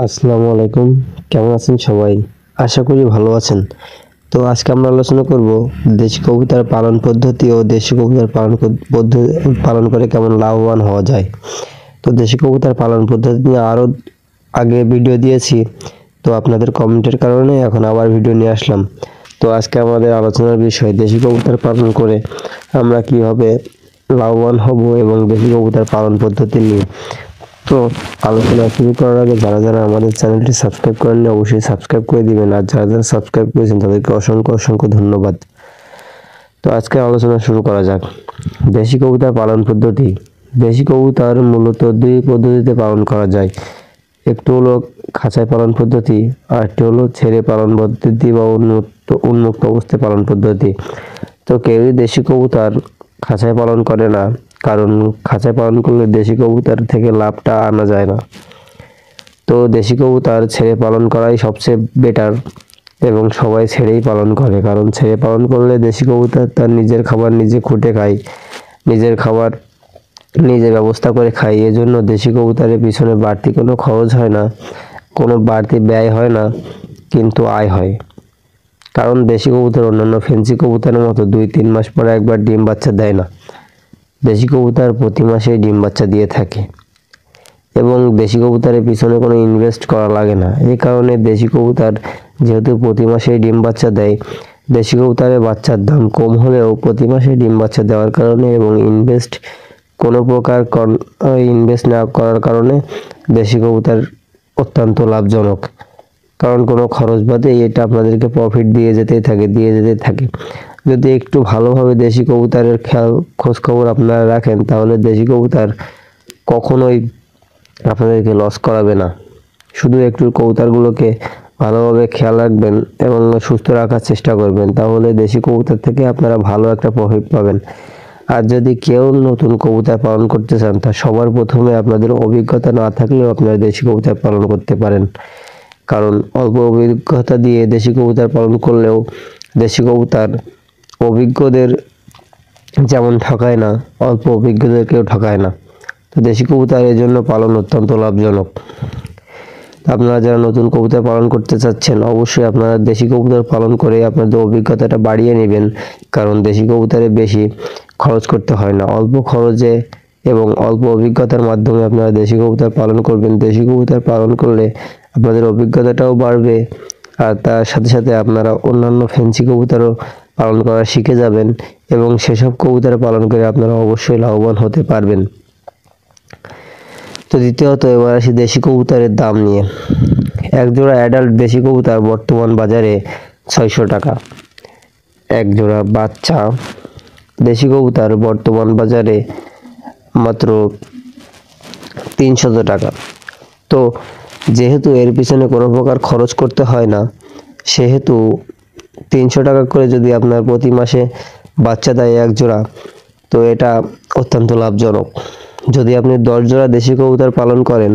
আসসালামু আলাইকুম। কেমন আছেন সবাই? আশা করি ভালো আছেন। তো আজকে আমরা আলোচনা করব দেশি কবুতর পালন পদ্ধতি ও দেশি কবুতর পালন করে কেমন লাভবান হওয়া যায়। তো দেশি কবুতর পালন পদ্ধতি নিয়ে আরও আগে ভিডিও দিয়েছি। তো আপনাদের কমেন্টের কারণে এখন আবার ভিডিও নিয়ে আসলাম। তো আজকে আমাদের আলোচনার বিষয় দেশি কবুতর পালন করে আমরা কিভাবে লাভবান হব এবং দেশি কবুতর পালন পদ্ধতি নিয়ে। তো আলোচনা শুরু করার আগে যারা আমাদের চ্যানেলটি সাবস্ক্রাইব করেননি অবশ্যই সাবস্ক্রাইব করে দিবেন, আর যারা সাবস্ক্রাইব করেছেন তাদেরকে অসংখ্য ধন্যবাদ। তো আজকে আলোচনা শুরু করা যাক। দেশি কবুতর পালন পদ্ধতি। দেশি কবুতর মূলত দুই পদ্ধতিতে পালন করা যায়। একটি হলো খাঁচায় পালন পদ্ধতি, আর একটি হলো ছেড়ে পালন পদ্ধতি বা উন্মুক্ত অবস্থায় পালন পদ্ধতি। তো কেউই দেশি কবুতর খাঁচায় পালন করে না, কারণ খাঁচায় পালন করলে দেশি কবুতর থেকে লাভটা আনা যায় না। তো দেশি কবুতর ছেড়ে পালন করাই সবচেয়ে বেটার এবং সবাই ছেড়েই পালন করে, কারণ ছেড়ে পালন করলে দেশি কবুতর তার নিজের খাবার নিজে খুঁটে খায়, নিজের খাবার নিজে ব্যবস্থা করে খায়। এজন্য দেশি কবুতরের পিছনে বাড়তি কোনো খরচ হয় না, কোনো বাড়তি ব্যয় হয় না, কিন্তু আয় হয়। কারণ দেশি কবুতর অন্যান্য ফেন্সি কবুতরের মতো 2-3 মাস পরে একবার ডিম বাচ্চা দেয় না। দেশি কবুতর প্রতি মাসেই ডিম বাচ্চা দিয়ে থাকে এবং দেশি কবুতরের পিছনে কোনো ইনভেস্ট করা লাগে না। এই কারণে দেশি কবুতর যেহেতু প্রতি মাসেই ডিম বাচ্চা দেয়, দেশি কবুতরের বাচ্চার দাম কম হলেও প্রতি মাসে ডিম বাচ্চা দেওয়ার কারণে এবং কোনো প্রকার ইনভেস্ট না করার কারণে দেশি কবুতর অত্যন্ত লাভজনক। কারণ কোনো খরচ বাদে এটা আপনাদেরকে প্রফিট দিয়ে যেতেই থাকে। যদি একটু ভালোভাবে দেশি কবুতরের খোঁজ খবর আপনারা রাখেন, তাহলে দেশি কবুতর কখনোই আপনাদেরকে লস করাবে না। শুধু একটু কবুতরগুলোকে ভালোভাবে খেয়াল রাখবেন এবং সুস্থ রাখার চেষ্টা করবেন, তাহলে দেশি কবুতর থেকে আপনারা ভালো একটা প্রফিট পাবেন। আর যদি কেউ নতুন কবুতর পালন করতে চান, তা সবার প্রথমে আপনাদের অভিজ্ঞতা না থাকলেও আপনারা দেশি কবুতর পালন করতে পারেন। কারণ অল্প অভিজ্ঞতা দিয়ে দেশি কবুতর পালন করলেও দেশি কবুতর অভিজ্ঞদের যেমন ঠকায় না, অল্প অভিজ্ঞদেরকেও ঠকায় না। তো দেশি কবুতর এর জন্য পালন অত্যন্ত লাভজনক। আপনারা যারা নতুন কবুতর পালন করতে চাচ্ছেন, অবশ্যই আপনারা দেশি কবুতর পালন করে আপনাদের অভিজ্ঞতাটা বাড়িয়ে নেবেন। কারণ দেশি কবুতরে বেশি খরচ করতে হয় না, অল্প খরচে এবং অল্প অভিজ্ঞতার মাধ্যমে আপনারা দেশি কবুতর পালন করবেন। দেশি কবুতর পালন করলে আপনাদের অভিজ্ঞতাটাও বাড়বে, আর তার সাথে সাথে আপনারা অন্যান্য ফেন্সি কবুতরও পালন করা শিখে যাবেন এবং সেসব কবুতর পালন করে আপনারা অবশ্যই লাভবান হতে পারবেন। তো দ্বিতীয়ত এবার আসি দেশি কবুতরের দাম নিয়ে। এক জোড়া অ্যাডাল্ট দেশি কবুতর বর্তমান বাজারে 600 টাকা। এক জোড়া বাচ্চা দেশি কবুতর বর্তমান বাজারে মাত্র 300 টাকা। তো যেহেতু এর পিছনে কোনো প্রকার খরচ করতে হয় না, সেহেতু 300 টাকা করে যদি আপনার প্রতি মাসে বাচ্চা দেয় এক জোড়া, তো এটা অত্যন্ত লাভজনক। যদি আপনি 10 জোড়া দেশি কবুতর পালন করেন,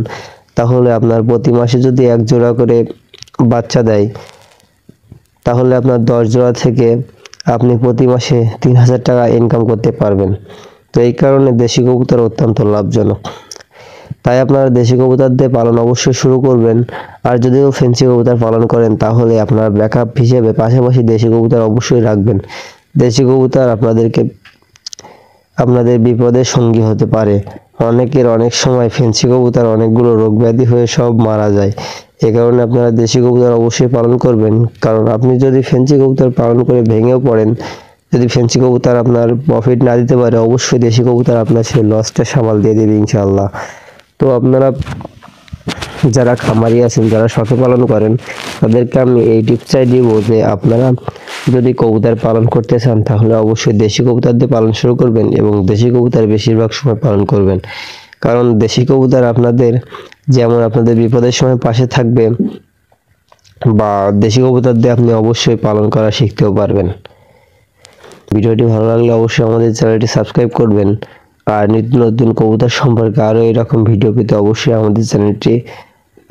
তাহলে আপনার প্রতি মাসে যদি এক জোড়া করে বাচ্চা দেয়, তাহলে আপনার 10 জোড়া থেকে আপনি প্রতি মাসে 3000 টাকা ইনকাম করতে পারবেন। তো এই কারণে দেশি কবুতর অত্যন্ত লাভজনক। তাই আপনারা দেশি কবুতর দিয়ে পালন অবশ্যই শুরু করবেন। আর যদিও ফেন্সি কবুতর পালন করেন, তাহলে আপনার ব্যাকআপ হিসেবে পাশাপাশি দেশি কবুতর অবশ্যই রাখবেন। দেশি কবুতর আপনাদের বিপদের সঙ্গী হতে পারে। অনেকের অনেক সময় ফেন্সি কবুতর অনেকগুলো রোগ ব্যাধি হয়ে সব মারা যায়। এ কারণে আপনারা দেশি কবুতর অবশ্যই পালন করবেন। কারণ আপনি যদি ফেন্সি কবুতর পালন করে ভেঙেও পড়েন, যদি ফেন্সি কবুতর আপনার প্রফিট না দিতে পারে, অবশ্যই দেশি কবুতর আপনার সেই লসটা সামাল দিয়ে দেবে ইনশাআল্লাহ। তো আপনারা যারা খামারি আছেন, যারা শখে পালন করেন, তাদেরকে আমি এই টিপসটাই দিব যে আপনারা যদি কবুতর পালন করতে চান, তাহলে অবশ্যই দেশি কবুতর দিয়ে পালন শুরু করবেন এবং দেশি কবুতর বেশিরভাগ সময় পালন করবেন। কারণ দেশি কবুতর যেমন আপনাদের বিপদের সময় পাশে থাকবে, বা দেশি কবুতর দিয়ে আপনি অবশ্যই পালন করা শিখতেও পারবেন। ভিডিওটি ভালো লাগলে অবশ্যই আমাদের চ্যানেলটি সাবস্ক্রাইব করবেন। আর নিত্য নতুন কবুতর সম্পর্কে আরও এরকম ভিডিও পেতে অবশ্যই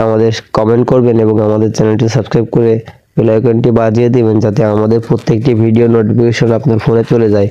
আমাদের কমেন্ট করবেন এবং আমাদের চ্যানেলটি সাবস্ক্রাইব করে বেল আইকনটি বাজিয়ে দিবেন, যাতে আমাদের প্রত্যেকটি ভিডিও নোটিফিকেশন আপনার ফোনে চলে যায়।